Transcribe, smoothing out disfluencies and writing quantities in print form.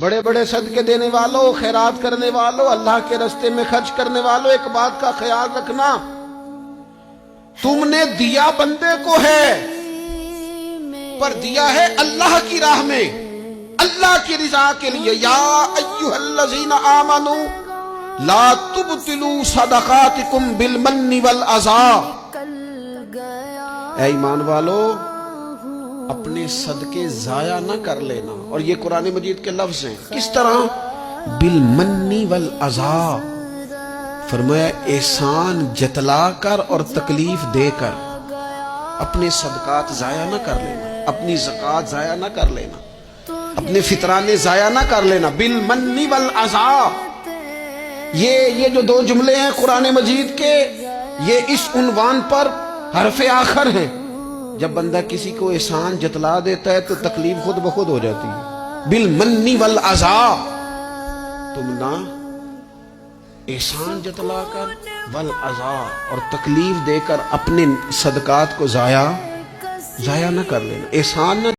بڑے بڑے صدقے دینے والوں، خیرات کرنے والوں، اللہ کے راستے میں خرچ کرنے والوں، ایک بات کا خیال رکھنا، تم نے دیا بندے کو ہے پر دیا ہے اللہ کی راہ میں، اللہ کی رضا کے لیے۔ یا ایھا الذین آمنوا لا تبطلوا صدقاتکم بالمن والعذا۔ اے ایمان والو، اپنے صدقے ضائع نہ کر لینا۔ اور یہ قرآن مجید کے لفظ ہیں، کس طرح؟ بالمن والعذا، فرمایا احسان جتلا کر اور تکلیف دے کر۔ اپنے صدقات ضائع نہ کر لینا، اپنی زکوٰۃ ضائع نہ کر لینا، اپنے فطرانے ضائع نہ کر لینا۔ بالمن والعذا، یہ جو دو جملے ہیں قرآن مجید کے، یہ اس عنوان پر حرف آخر ہیں۔ جب بندہ کسی کو احسان جتلا دیتا ہے تو تکلیف خود بخود ہو جاتی ہے۔ بالمن والعذا، تم نہ احسان جتلا کر والعذا اور تکلیف دے کر اپنے صدقات کو ضائع نہ کر لینا، احسان نہ